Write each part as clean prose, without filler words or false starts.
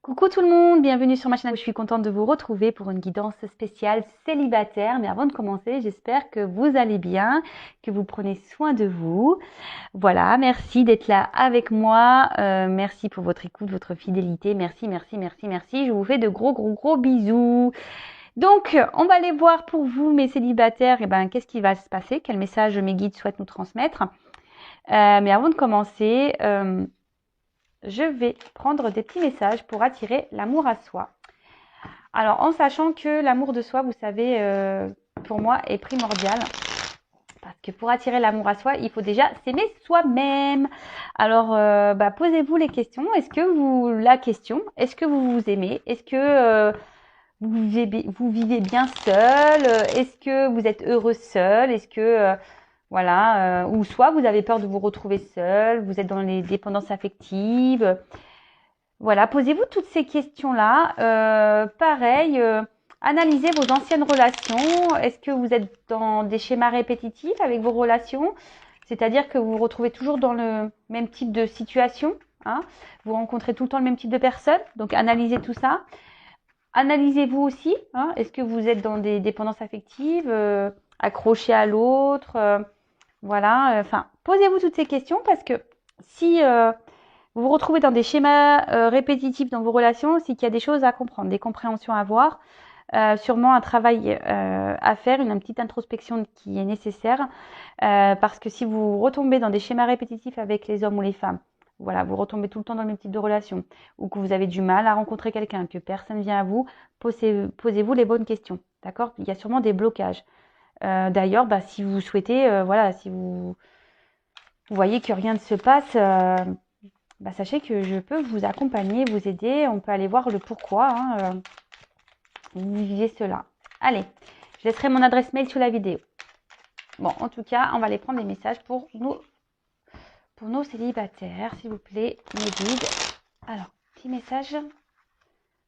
Coucou tout le monde, bienvenue sur ma chaîne. Je suis contente de vous retrouver pour une guidance spéciale célibataire. Mais avant de commencer, j'espère que vous allez bien, que vous prenez soin de vous. Voilà, merci d'être là avec moi. Merci pour votre écoute, votre fidélité. Merci, merci, merci, merci. Je vous fais de gros bisous. Donc, on va aller voir pour vous, mes célibataires, qu'est-ce qui va se passer, quel message mes guides souhaitent nous transmettre. Mais avant de commencer, je vais prendre des petits messages pour attirer l'amour à soi. Alors, en sachant que l'amour de soi, vous savez, pour moi, est primordial. Parce que pour attirer l'amour à soi, il faut déjà s'aimer soi-même. Alors, posez-vous les questions. Est-ce que vous vous aimez? Est-ce que vous vivez bien seul? Est-ce que vous êtes heureux seul? Est-ce que ou soit vous avez peur de vous retrouver seul, vous êtes dans les dépendances affectives. Voilà, posez-vous toutes ces questions-là. Pareil, analysez vos anciennes relations. Est-ce que vous êtes dans des schémas répétitifs avec vos relations? C'est-à-dire que vous vous retrouvez toujours dans le même type de situation, hein? Vous rencontrez tout le temps le même type de personnes. Donc, analysez tout ça. Analysez-vous aussi, hein? Est-ce que vous êtes dans des dépendances affectives, accrochés à l'autre? Posez-vous toutes ces questions parce que si vous vous retrouvez dans des schémas répétitifs dans vos relations, c'est qu'il y a des choses à comprendre, des compréhensions à avoir, sûrement un travail à faire, une petite introspection qui est nécessaire, parce que si vous retombez dans des schémas répétitifs avec les hommes ou les femmes, voilà, vous retombez tout le temps dans le même type de relation, ou que vous avez du mal à rencontrer quelqu'un, que personne vient à vous, posez-vous les bonnes questions, d'accord? Il y a sûrement des blocages. D'ailleurs, si vous souhaitez, si vous voyez que rien ne se passe, sachez que je peux vous accompagner, vous aider. On peut aller voir le pourquoi vous vivez cela. Allez, je laisserai mon adresse mail sous la vidéo. Bon, en tout cas, on va aller prendre des messages pour nos célibataires, s'il vous plaît, mes guides. Alors, petit message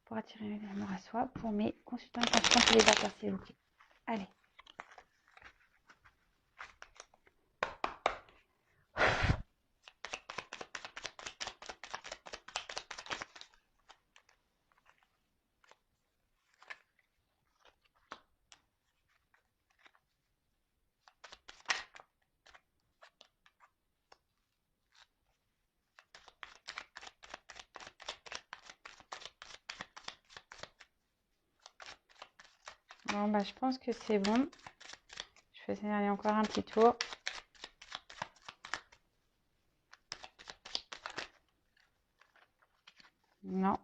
pour attirer l'amour à soi pour mes consultants et consultantes célibataires, s'il vous plaît. Allez. Bon, je pense que c'est bon. Je vais aller encore un petit tour. Non.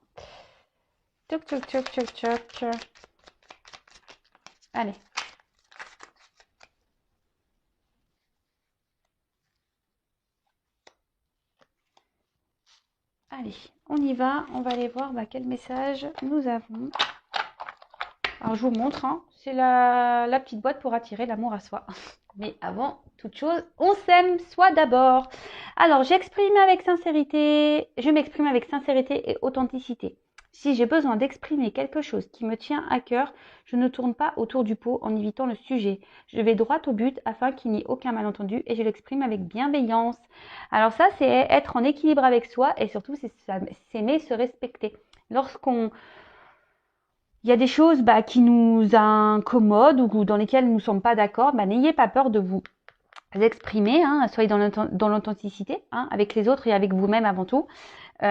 Tchoc. Allez. Allez, on y va. On va aller voir quel message nous avons. Alors, je vous montre. Hein, c'est la petite boîte pour attirer l'amour à soi. Mais avant toute chose, on s'aime soi d'abord. Alors, je m'exprime avec sincérité et authenticité. Si j'ai besoin d'exprimer quelque chose qui me tient à cœur, je ne tourne pas autour du pot en évitant le sujet. Je vais droit au but afin qu'il n'y ait aucun malentendu et je l'exprime avec bienveillance. Alors ça, c'est être en équilibre avec soi et surtout, c'est s'aimer, se respecter. Lorsqu'on il y a des choses qui nous incommodent ou dans lesquelles nous ne sommes pas d'accord, n'ayez pas peur de vous exprimer, hein, soyez dans l'authenticité, hein, avec les autres et avec vous-même avant tout. Et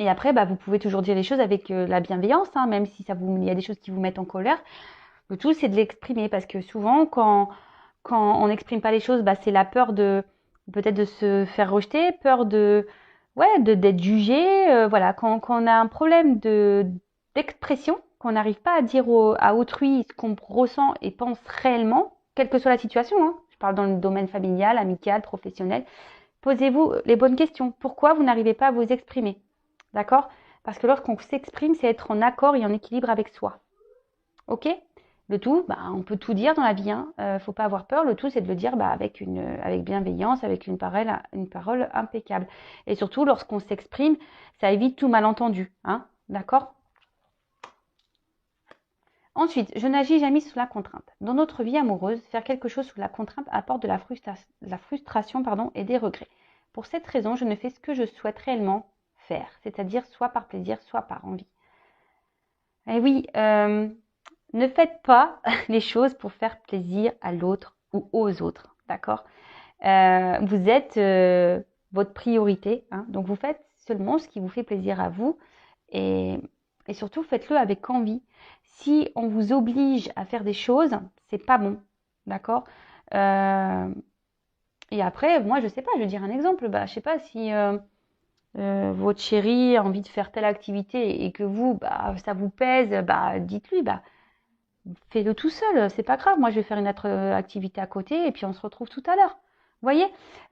après, vous pouvez toujours dire les choses avec la bienveillance, hein, même si il y a des choses qui vous mettent en colère. Le tout, c'est de l'exprimer parce que souvent, quand on n'exprime pas les choses, c'est la peur peut-être de se faire rejeter, peur d'être jugé. Quand on a un problème d'expression, qu'on n'arrive pas à dire à autrui ce qu'on ressent et pense réellement, quelle que soit la situation, hein, je parle dans le domaine familial, amical, professionnel, posez-vous les bonnes questions. Pourquoi vous n'arrivez pas à vous exprimer? D'accord? Parce que lorsqu'on s'exprime, c'est être en accord et en équilibre avec soi. Ok? Le tout, on peut tout dire dans la vie, hein. Faut pas avoir peur. Le tout, c'est de le dire avec bienveillance, avec une parole impeccable. Et surtout, lorsqu'on s'exprime, ça évite tout malentendu, hein. D'accord? Ensuite, je n'agis jamais sous la contrainte. Dans notre vie amoureuse, faire quelque chose sous la contrainte apporte de la frustration et des regrets. Pour cette raison, je ne fais ce que je souhaite réellement faire, c'est-à-dire soit par plaisir, soit par envie. Et oui, ne faites pas les choses pour faire plaisir à l'autre ou aux autres, d'accord? Vous êtes votre priorité, hein, donc vous faites seulement ce qui vous fait plaisir à vous et surtout faites-le avec envie. Si on vous oblige à faire des choses, c'est pas bon, d'accord? Et après, moi, je sais pas, je vais dire un exemple. Bah, je sais pas si votre chéri a envie de faire telle activité et que vous, bah, ça vous pèse, bah, dites-lui, bah, fais-le tout seul, c'est pas grave. Moi, je vais faire une autre activité à côté et puis on se retrouve tout à l'heure. Vous voyez,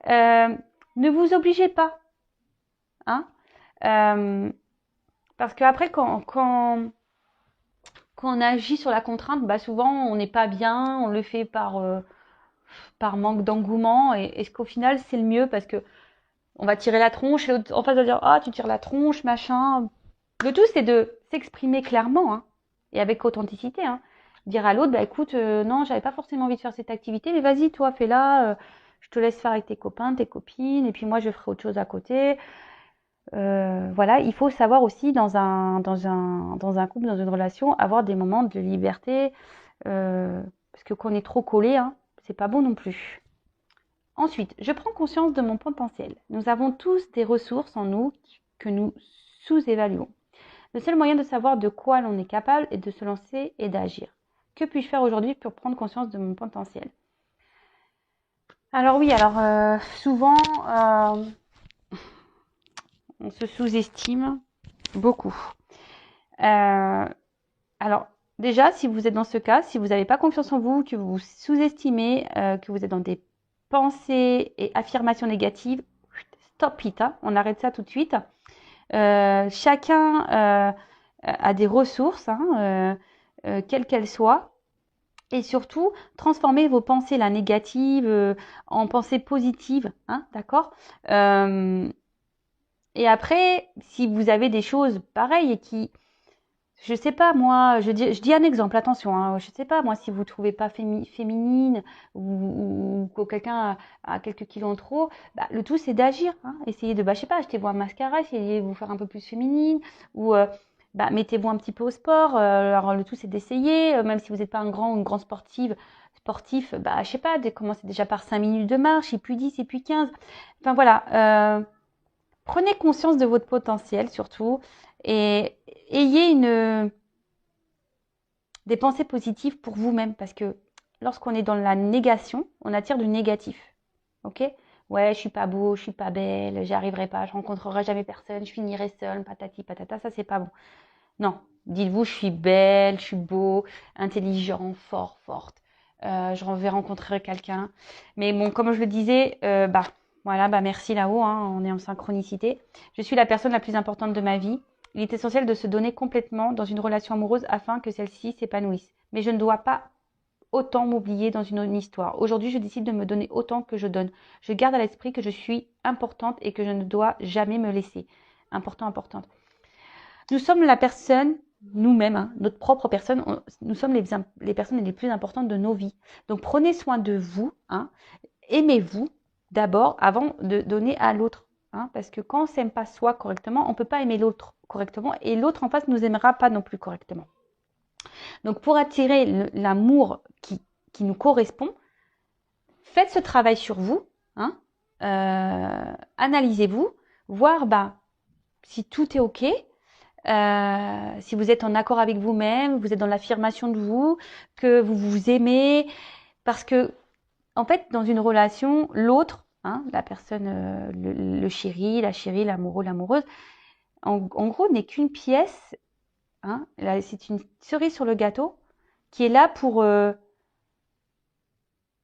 ne vous obligez pas, hein, parce qu'après, quand on agit sur la contrainte, bah, souvent, on n'est pas bien, on le fait par manque d'engouement et est-ce qu'au final, c'est le mieux parce que on va tirer la tronche et l'autre en face va dire ah tu tires la tronche machin. Le tout c'est de s'exprimer clairement hein, et avec authenticité. Hein. Dire à l'autre bah écoute non j'avais pas forcément envie de faire cette activité mais vas-y toi fais-la. Je te laisse faire avec tes copains, tes copines et puis moi je ferai autre chose à côté. Voilà, il faut savoir aussi dans un couple, dans une relation, avoir des moments de liberté parce que quand on est trop collé, hein, c'est pas bon non plus. Ensuite, je prends conscience de mon potentiel. Nous avons tous des ressources en nous que nous sous-évaluons. Le seul moyen de savoir de quoi l'on est capable est de se lancer et d'agir. Que puis-je faire aujourd'hui pour prendre conscience de mon potentiel? Alors oui, souvent, on se sous-estime beaucoup. Alors déjà, si vous êtes dans ce cas, si vous n'avez pas confiance en vous, que vous vous sous-estimez, que vous êtes dans des pensées et affirmations négatives, stop it, hein, on arrête ça tout de suite. Chacun a des ressources, hein, quelles qu'elles soient. Et surtout, transformez vos pensées là, négatives en pensées positives, hein, d'accord Et après, si vous avez des choses pareilles et qui, je sais pas moi, je dis un exemple, attention, hein, je sais pas moi si vous trouvez pas féminine ou que quelqu'un a quelques kilos en trop, bah, le tout c'est d'agir, hein, essayez de, bah, je sais pas, achetez-vous un mascara, essayez de vous faire un peu plus féminine ou bah, mettez-vous un petit peu au sport. Alors le tout c'est d'essayer, même si vous n'êtes pas un grand ou une grande sportif, bah je sais pas, commencez déjà par 5 minutes de marche, et puis 10, et puis 15. Enfin voilà, prenez conscience de votre potentiel surtout et ayez des pensées positives pour vous-même parce que lorsqu'on est dans la négation, on attire du négatif. Ok? Ouais, je suis pas beau, je suis pas belle, j'y arriverai pas, je rencontrerai jamais personne, je finirai seule, patati patata, ça c'est pas bon. Non, dites-vous, je suis belle, je suis beau, intelligent, fort, forte. Je vais rencontrer quelqu'un. Mais bon, comme je le disais, bah voilà, bah merci là-haut, hein, on est en synchronicité. Je suis la personne la plus importante de ma vie. Il est essentiel de se donner complètement dans une relation amoureuse afin que celle-ci s'épanouisse. Mais je ne dois pas autant m'oublier dans une histoire. Aujourd'hui, je décide de me donner autant que je donne. Je garde à l'esprit que je suis importante et que je ne dois jamais me laisser. Importante. Nous sommes la personne, nous-mêmes, hein, notre propre personne, nous sommes les personnes les plus importantes de nos vies. Donc prenez soin de vous, hein, aimez-vous d'abord avant de donner à l'autre. Hein, parce que quand on ne s'aime pas soi correctement, on ne peut pas aimer l'autre correctement et l'autre en face ne nous aimera pas non plus correctement. Donc pour attirer l'amour qui nous correspond, faites ce travail sur vous, hein, analysez-vous, voir bah, si tout est OK, si vous êtes en accord avec vous-même, vous êtes dans l'affirmation de vous, que vous vous aimez, parce que en fait, dans une relation, l'autre, hein, la personne, le chéri, la chérie, l'amoureux, l'amoureuse, en gros, n'est qu'une pièce, hein, c'est une cerise sur le gâteau qui est là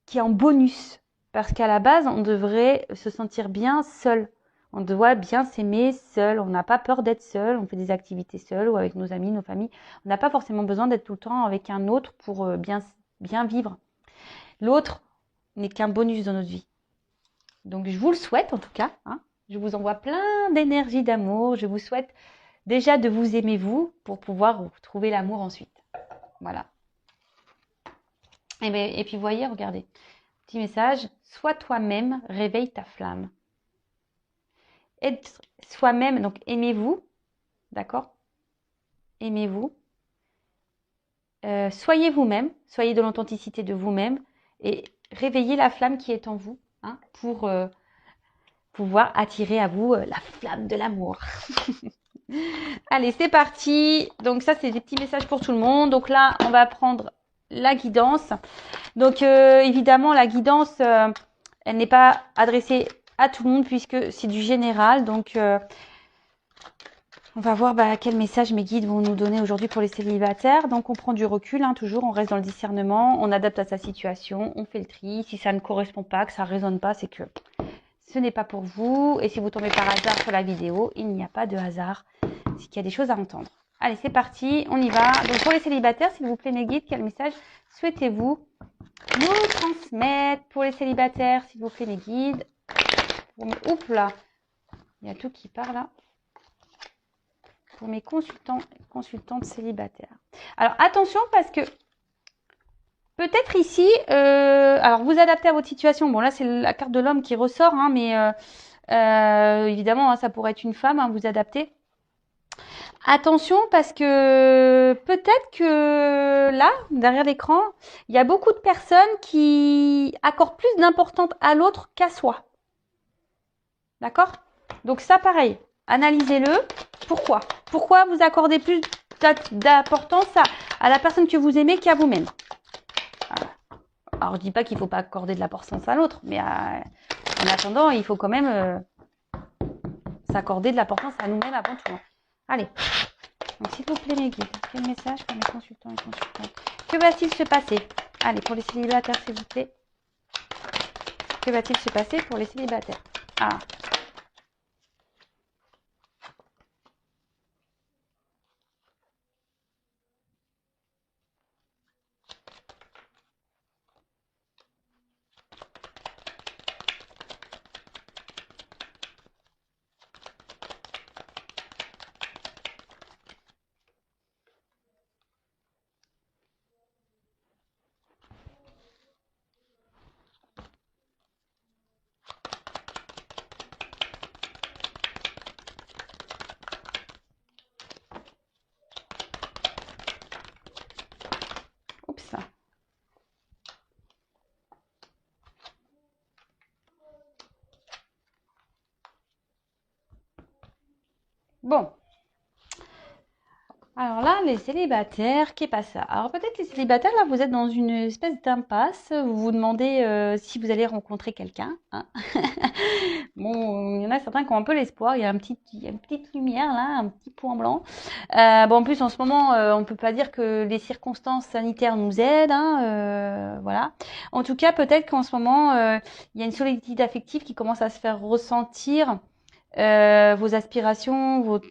qui est en bonus, parce qu'à la base, on devrait se sentir bien seul. On doit bien s'aimer seul. On n'a pas peur d'être seul. On fait des activités seul ou avec nos amis, nos familles. On n'a pas forcément besoin d'être tout le temps avec un autre pour bien vivre. L'autre n'est qu'un bonus dans notre vie. Donc, je vous le souhaite en tout cas. Hein. Je vous envoie plein d'énergie, d'amour. Je vous souhaite déjà de vous aimer vous pour pouvoir trouver l'amour ensuite. Voilà. Et puis, voyez, regardez. Petit message. Sois toi-même, réveille ta flamme. être soi-même, donc aimez-vous, d'accord? Aimez-vous. Soyez vous-même, soyez de l'authenticité de vous-même et réveillez la flamme qui est en vous hein, pour pouvoir attirer à vous la flamme de l'amour. Allez, c'est parti. Donc ça, c'est des petits messages pour tout le monde. Donc là, on va prendre la guidance. Donc évidemment, la guidance, elle n'est pas adressée à tout le monde puisque c'est du général. Donc on va voir quel message mes guides vont nous donner aujourd'hui pour les célibataires. Donc on prend du recul, hein, toujours, on reste dans le discernement, on adapte à sa situation, on fait le tri. Si ça ne correspond pas, que ça ne résonne pas, c'est que ce n'est pas pour vous. Et si vous tombez par hasard sur la vidéo, il n'y a pas de hasard. C'est qu'il y a des choses à entendre. Allez, c'est parti, on y va. Donc pour les célibataires, s'il vous plaît mes guides, quel message souhaitez-vous nous transmettre pour les célibataires, s'il vous plaît mes guides? Oups là, il y a tout qui part là. Pour mes consultantes célibataires. Alors attention parce que peut-être ici, alors vous adaptez à votre situation. Bon là c'est la carte de l'homme qui ressort, hein, mais évidemment hein, ça pourrait être une femme, hein, vous adaptez. Attention parce que peut-être que là, derrière l'écran, il y a beaucoup de personnes qui accordent plus d'importance à l'autre qu'à soi. D'accord? Donc ça pareil. Analysez-le. Pourquoi? Pourquoi vous accordez plus d'importance à la personne que vous aimez qu'à vous-même? Alors, je dis pas qu'il ne faut pas accorder de l'importance à l'autre, mais en attendant, il faut quand même s'accorder de l'importance à nous-mêmes avant tout. Allez. Donc, s'il vous plaît, mes guides, quel message pour mes consultants et consultantes? Que va-t-il se passer? Allez, pour les célibataires, s'il vous plaît. Que va-t-il se passer pour les célibataires? Ah. Oups. Bon. Alors là, les célibataires, qu'est pas ça? Alors peut-être les célibataires, là, vous êtes dans une espèce d'impasse. Vous vous demandez si vous allez rencontrer quelqu'un. Hein. Bon, il y en a certains qui ont un peu l'espoir. Il y a une petite lumière là, un petit point blanc. Bon, en plus, en ce moment, on peut pas dire que les circonstances sanitaires nous aident. Hein, voilà. En tout cas, peut-être qu'en ce moment, il y a une solitude affective qui commence à se faire ressentir. Vos aspirations,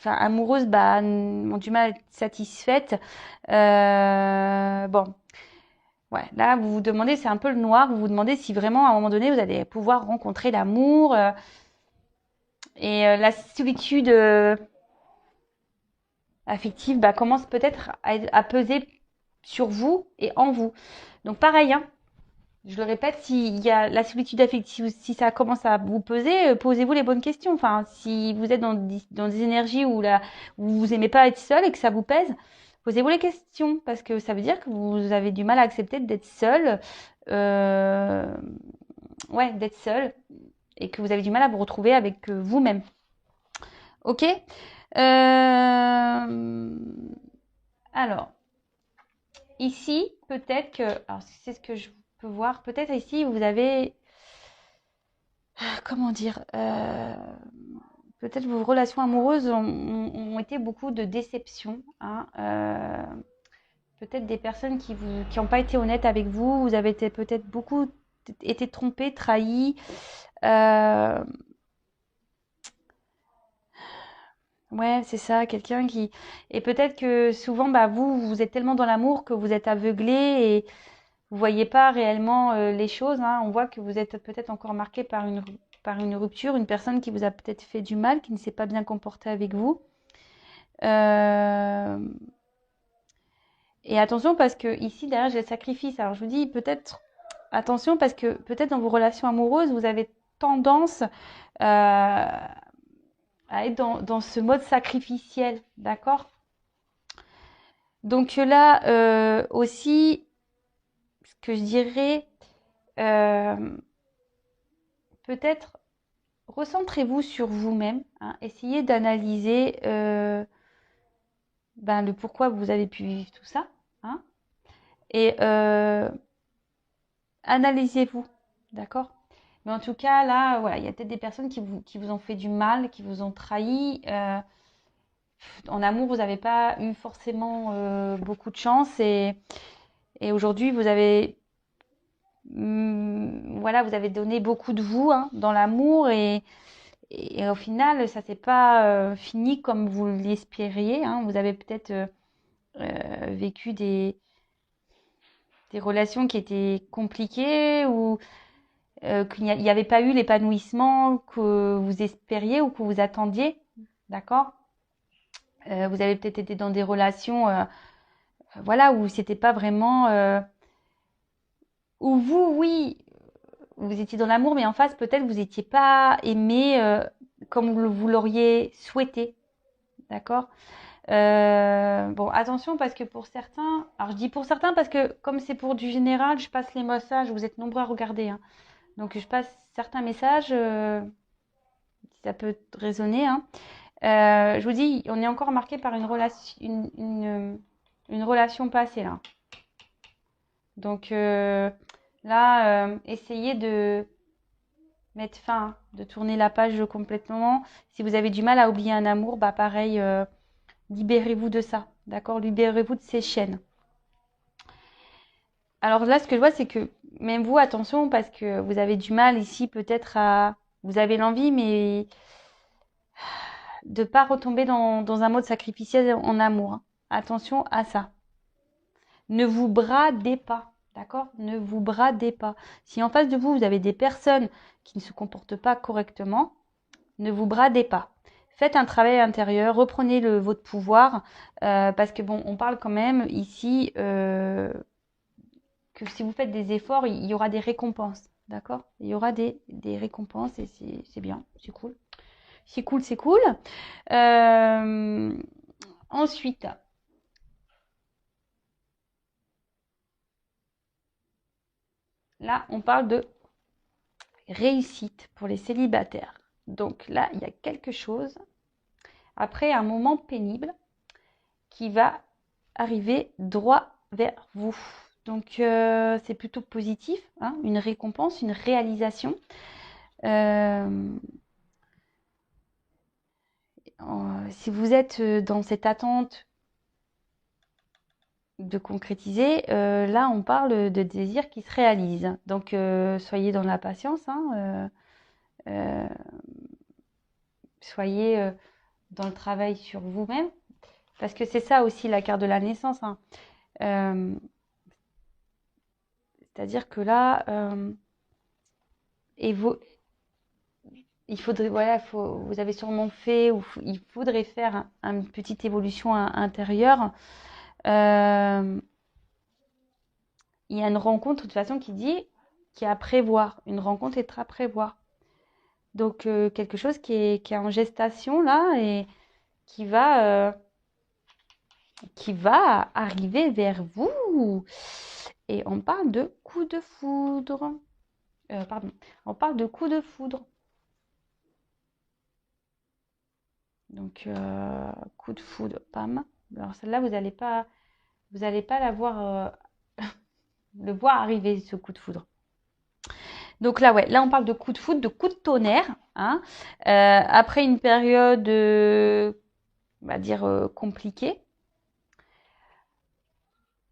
amoureuses ont du mal à être satisfaites. Bon, ouais, là vous vous demandez, c'est un peu le noir, vous vous demandez si vraiment à un moment donné vous allez pouvoir rencontrer l'amour et la solitude affective commence peut-être à peser sur vous et en vous. Donc pareil, hein, je le répète, s'il y a la solitude affective, si ça commence à vous peser, posez-vous les bonnes questions. Enfin, si vous êtes dans des énergies où vous aimez pas être seul et que ça vous pèse, posez-vous les questions parce que ça veut dire que vous avez du mal à accepter d'être seul, d'être seul et que vous avez du mal à vous retrouver avec vous-même. Ok. Alors, ici, peut-être que, alors c'est ce que je peux voir, peut-être ici vous avez, comment dire, peut-être vos relations amoureuses ont été beaucoup de déceptions. Hein, peut-être des personnes qui n'ont pas été honnêtes avec vous, vous avez peut-être beaucoup été trompés, trahis. Ouais, c'est ça, quelqu'un qui... Et peut-être que souvent, vous êtes tellement dans l'amour que vous êtes aveuglé et vous voyez pas réellement les choses. Hein. On voit que vous êtes peut-être encore marqué par une rupture, une personne qui vous a peut-être fait du mal, qui ne s'est pas bien comportée avec vous. Et attention parce que ici, derrière, j'ai le sacrifice. Alors, je vous dis peut-être, attention parce que peut-être dans vos relations amoureuses, vous avez tendance à être dans ce mode sacrificiel, d'accord? Donc là aussi, ce que je dirais, peut-être recentrez-vous sur vous-même, hein, essayez d'analyser le pourquoi vous avez pu vivre tout ça, hein, et analysez-vous, d'accord? Mais en tout cas, là, voilà, il y a peut-être des personnes qui vous ont fait du mal, qui vous ont trahi. En amour, vous n'avez pas eu forcément beaucoup de chance et aujourd'hui, vous avez voilà, vous avez donné beaucoup de vous, hein, dans l'amour et au final, ça s'est pas fini comme vous l'espériez, hein. Vous avez peut-être vécu des relations qui étaient compliquées ou qu'il n'y avait pas eu l'épanouissement que vous espériez ou que vous attendiez, d'accord? Vous avez peut-être été dans des relations voilà, où c'était pas vraiment où vous, oui, vous étiez dans l'amour, mais en face, peut-être vous n'étiez pas aimé comme vous l'auriez souhaité. D'accord? Bon, attention parce que pour certains, alors je dis pour certains parce que comme c'est pour du général, je passe les messages, vous êtes nombreux à regarder, hein. Donc je passe certains messages, si ça peut résonner, hein. Je vous dis, on est encore marqué par une relation, une relation passée là. Donc là, essayez de mettre fin, de tourner la page complètement. Si vous avez du mal à oublier un amour, bah pareil, libérez-vous de ça, d'accord? Libérez-vous de ces chaînes. Alors là, ce que je vois, c'est que même vous, attention, parce que vous avez du mal ici peut-être à... Vous avez l'envie, mais de pas retomber dans un mode sacrificiel en amour, hein. Attention à ça. Ne vous bradez pas, d'accord? Ne vous bradez pas. Si en face de vous, vous avez des personnes qui ne se comportent pas correctement, ne vous bradez pas. Faites un travail intérieur, reprenez votre pouvoir, parce que bon, on parle quand même ici que si vous faites des efforts, il y aura des récompenses, d'accord? Il y aura des récompenses et c'est bien, c'est cool. C'est cool, c'est cool. Ensuite, là, on parle de réussite pour les célibataires. Donc là, il y a quelque chose, après un moment pénible, qui va arriver droit vers vous. Donc c'est plutôt positif, hein, une récompense, une réalisation. Si vous êtes dans cette attente de concrétiser, là on parle de désir qui se réalise. Donc soyez dans la patience, hein, soyez dans le travail sur vous-même, parce que c'est ça aussi la carte de la naissance, hein. C'est-à-dire que là, il faudrait, voilà, vous avez sûrement fait, ou il faudrait faire une petite évolution intérieure. Il y a une rencontre, de toute façon, qui est à prévoir. Une rencontre est à prévoir. Donc, quelque chose qui est en gestation, là, et qui va arriver vers vous. Et on parle de coup de foudre. Pardon. On parle de coup de foudre. Donc, coup de foudre, pam. Alors, celle-là, vous n'allez pas la voir, le voir arriver, ce coup de foudre. Donc là, ouais, là, on parle de coup de foudre, de coup de tonnerre, hein. Après une période, on va dire, compliquée.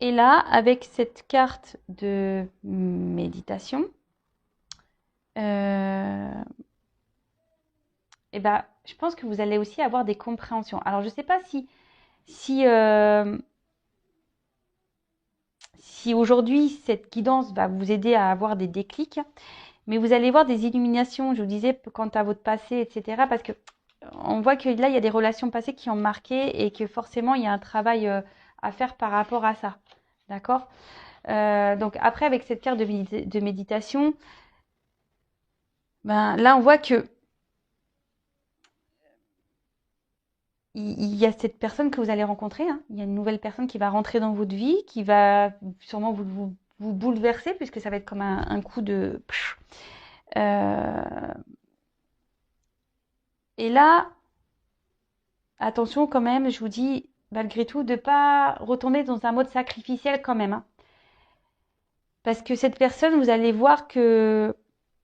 Et là, avec cette carte de méditation, et ben, je pense que vous allez aussi avoir des compréhensions. Alors, je ne sais pas si aujourd'hui, cette guidance va vous aider à avoir des déclics, mais vous allez voir des illuminations, je vous disais, quant à votre passé, etc. Parce que on voit que là, il y a des relations passées qui ont marqué et que forcément, il y a un travail à faire par rapport à ça. D'accord? Donc après, avec cette carte de méditation, ben, là, on voit que il y a cette personne que vous allez rencontrer, hein. Il y a une nouvelle personne qui va rentrer dans votre vie, qui va sûrement vous bouleverser, puisque ça va être comme un coup de... Et là, attention quand même, je vous dis, malgré tout, de ne pas retomber dans un mode sacrificiel quand même, hein. Parce que cette personne, vous allez voir que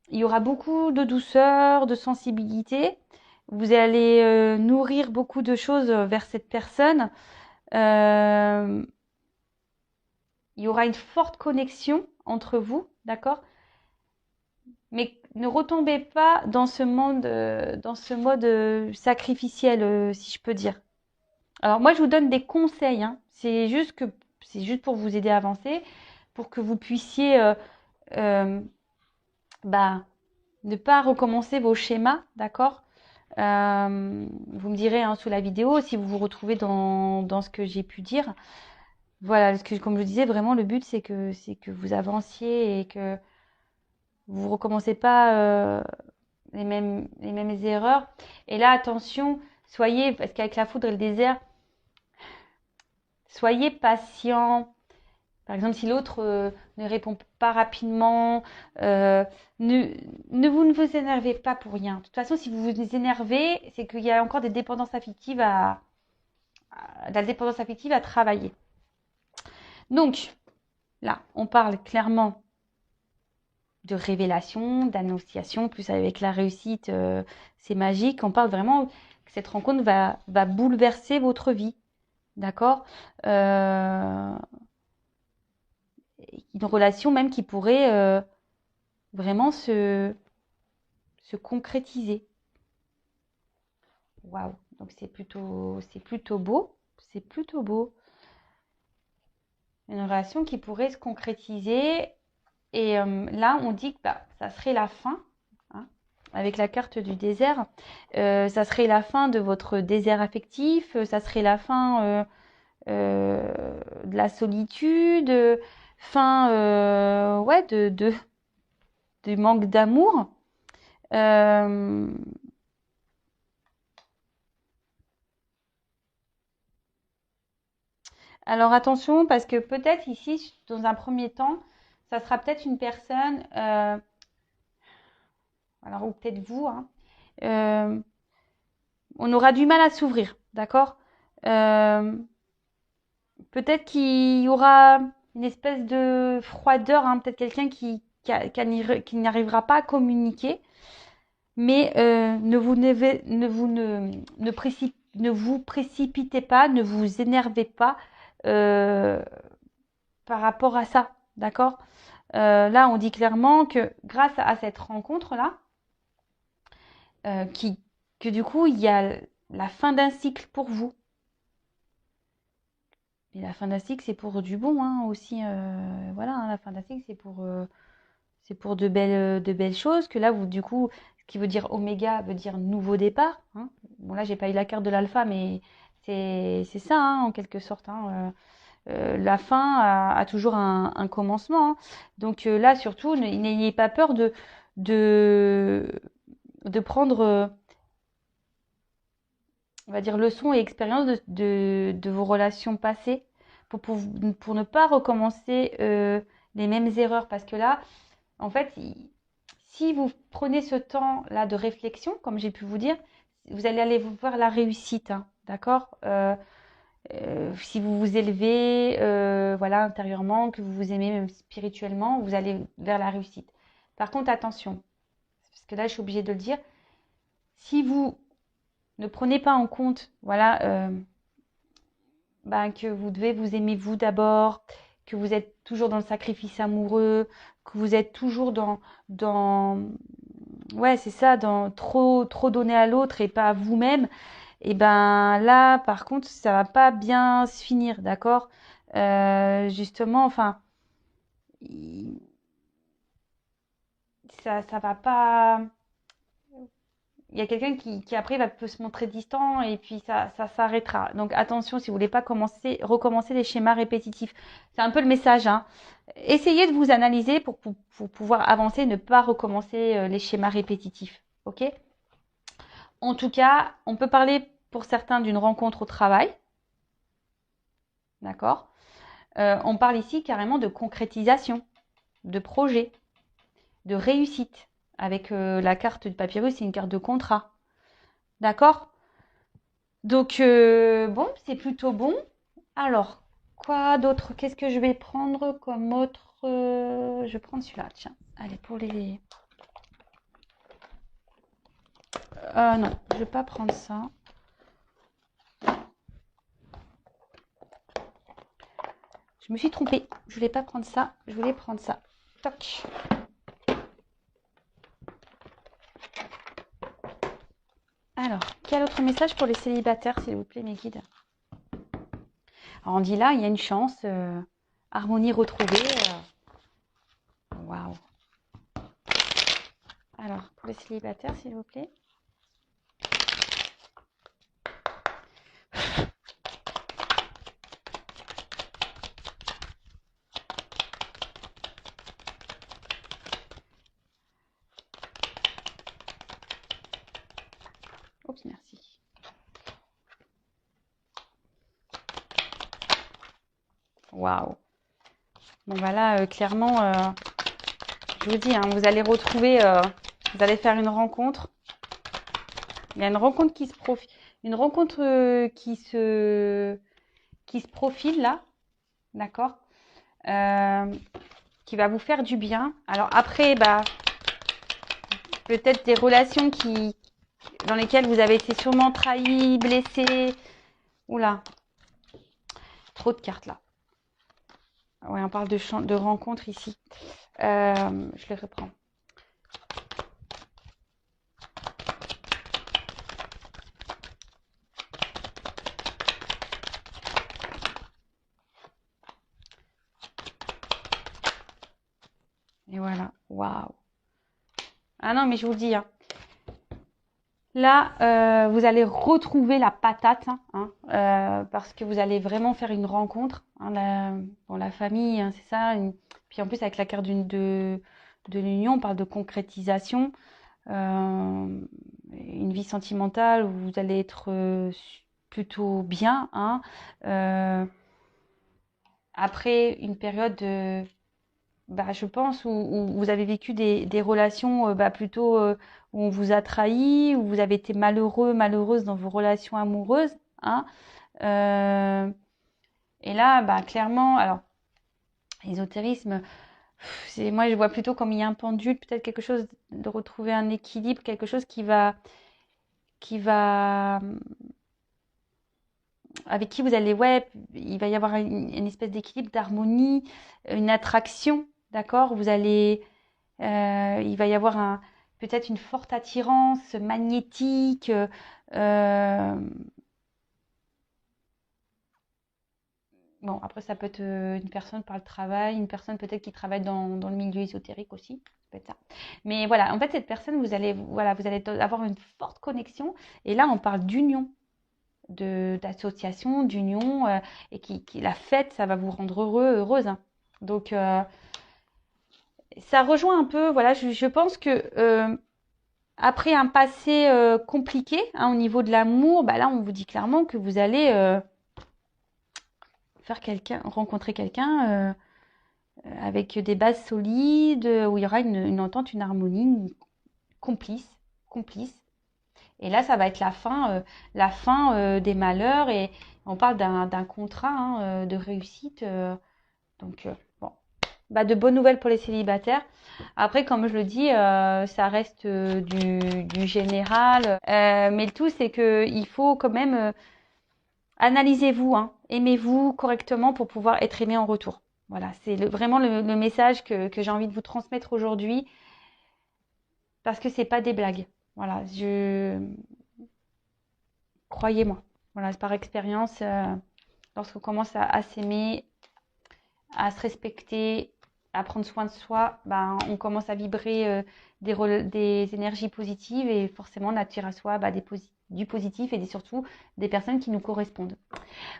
il y aura beaucoup de douceur, de sensibilité. Vous allez nourrir beaucoup de choses vers cette personne. Euh, il y aura une forte connexion entre vous, d'accord? Mais ne retombez pas dans ce mode sacrificiel, si je peux dire. Alors moi, je vous donne des conseils, hein. C'est juste pour vous aider à avancer, pour que vous puissiez euh, bah, ne pas recommencer vos schémas, d'accord? Vous me direz hein, sous la vidéo si vous vous retrouvez dans ce que j'ai pu dire. Voilà, parce que comme je le disais, vraiment le but c'est que vous avanciez et que vous ne recommencez pas les mêmes erreurs. Et là, attention, soyez, parce qu'avec la foudre et le désert, soyez patient. Par exemple, si l'autre ne répond pas rapidement, euh, ne, ne vous énervez pas pour rien. De toute façon, si vous vous énervez, c'est qu'il y a encore des dépendances affectives de la dépendance affective à travailler. Donc, là, on parle clairement de révélation, d'annonciation, plus avec la réussite, c'est magique. On parle vraiment que cette rencontre va bouleverser votre vie, d'accord? Une relation même qui pourrait vraiment se concrétiser. Waouh! Donc c'est plutôt beau. C'est plutôt beau. Une relation qui pourrait se concrétiser. Et là, on dit que bah, ça serait la fin, hein, avec la carte du désert. Ça serait la fin de votre désert affectif. Ça serait la fin de la solitude. Fin ouais, du manque d'amour. Alors attention, parce que peut-être ici, dans un premier temps, ça sera peut-être une personne, alors ou peut-être vous, hein, euh, on aura du mal à s'ouvrir, d'accord? Euh, Peut-être qu'il y aura une espèce de froideur, hein, peut-être quelqu'un qui n'arrivera pas à communiquer, mais ne vous précipitez pas, ne vous énervez pas euh, par rapport à ça, d'accord? Là, on dit clairement que grâce à cette rencontre-là, euh, qui, que du coup, il y a la fin d'un cycle pour vous. Et la fin d'un cycle, c'est pour du bon hein, aussi. Voilà, hein, la fin d'un cycle, c'est pour de belles choses. Que là, vous, du coup, ce qui veut dire oméga veut dire nouveau départ. Hein. Bon, là, j'ai pas eu la carte de l'alpha, mais c'est ça, hein, en quelque sorte. Hein. La fin a toujours un commencement. Hein. Donc là, surtout, n'ayez pas peur de, de prendre, on va dire, leçons et expériences de vos relations passées pour ne pas recommencer les mêmes erreurs. Parce que là, en fait, si vous prenez ce temps-là de réflexion, comme j'ai pu vous dire, vous allez aller voir la réussite, hein, d'accord si vous vous élevez voilà, intérieurement, que vous vous aimez même spirituellement, vous allez vers la réussite. Par contre, attention, parce que là, je suis obligée de le dire, si vous ne prenez pas en compte, voilà, ben, que vous devez vous aimer vous d'abord, que vous êtes toujours dans le sacrifice amoureux, que vous êtes toujours dans ouais, c'est ça, dans trop donner à l'autre et pas à vous-même, et ben là, par contre, ça va pas bien se finir, d'accord? Justement, enfin, ça va pas. Il y a quelqu'un qui après peut se montrer distant et puis ça s'arrêtera. Donc attention si vous voulez pas recommencer les schémas répétitifs. C'est un peu le message, hein. Essayez de vous analyser pour pouvoir avancer, ne pas recommencer les schémas répétitifs. Ok? En tout cas, on peut parler pour certains d'une rencontre au travail. D'accord? On parle ici carrément de concrétisation, de projet, de réussite. Avec la carte du papyrus, c'est une carte de contrat. D'accord? Donc, bon, c'est plutôt bon. Alors, quoi d'autre? Qu'est-ce que je vais prendre comme autre? Je vais prendre celui-là, tiens. Allez, pour les... non, je vais pas prendre ça. Je me suis trompée. Je voulais pas prendre ça. Je voulais prendre ça. Toc. Alors, quel autre message pour les célibataires, s'il vous plaît, mes guides? Alors, on dit là, il y a une chance. Harmonie retrouvée. Waouh. Alors, pour les célibataires, s'il vous plaît. Oups, merci. Waouh. Bon, bah là, clairement, je vous dis, hein, vous allez retrouver, vous allez faire une rencontre. Il y a une rencontre qui se profile, une rencontre qui se profile là, d'accord, qui va vous faire du bien. Alors après, bah, peut-être des relations dans lesquelles vous avez été sûrement trahi, blessé. Oula, trop de cartes là. Ouais, on parle de rencontre ici. Je les reprends. Et voilà, waouh. Ah non, mais je vous le dis, hein. Là, vous allez retrouver la patate, hein, parce que vous allez vraiment faire une rencontre. Hein, la famille, hein, c'est ça. Puis en plus, avec la carte de l'union, on parle de concrétisation. Une vie sentimentale où vous allez être plutôt bien. Hein, après une période de... Bah, je pense où vous avez vécu des relations plutôt où on vous a trahi, où vous avez été malheureux, malheureuse dans vos relations amoureuses. Hein. Et là, bah, clairement, alors, l'ésotérisme, moi je vois plutôt comme il y a un pendule, peut-être quelque chose de retrouver un équilibre, quelque chose qui va avec qui vous allez, ouais, il va y avoir une espèce d'équilibre, d'harmonie, une attraction, d'accord? Vous allez, il va y avoir peut-être une forte attirance magnétique. Bon, après, ça peut être une personne par le travail, une personne peut-être qui travaille dans le milieu ésotérique aussi. Ça peut être ça. Mais voilà, en fait, cette personne, vous allez avoir une forte connexion. Et là, on parle d'union, d'association, d'union, et la fête, ça va vous rendre heureuse. Hein. Donc, ça rejoint un peu, voilà, je pense que après un passé compliqué hein, au niveau de l'amour, bah là, on vous dit clairement que vous allez rencontrer quelqu'un avec des bases solides, où il y aura une entente, une harmonie, complice. Et là, ça va être la fin des malheurs. Et on parle d'un contrat hein, de réussite. Donc, bon, bah, de bonnes nouvelles pour les célibataires. Après, comme je le dis, ça reste du général. Mais le tout, c'est qu'il faut quand même analysez-vous, hein, aimez-vous correctement pour pouvoir être aimé en retour. Voilà, c'est vraiment le message que j'ai envie de vous transmettre aujourd'hui. Parce que c'est pas des blagues. Voilà, croyez-moi. Voilà, c'est par expérience, lorsqu'on commence à s'aimer, à se respecter, à prendre soin de soi, ben, on commence à vibrer des énergies positives et forcément on attire à soi du positif et surtout des personnes qui nous correspondent.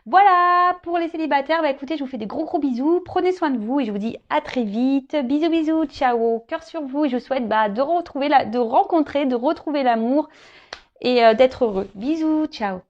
Voilà pour les célibataires. Bah écoutez, je vous fais des gros bisous. Prenez soin de vous et je vous dis à très vite. Bisous, bisous, ciao, cœur sur vous. Et je vous souhaite de rencontrer, de retrouver l'amour et d'être heureux. Bisous, ciao.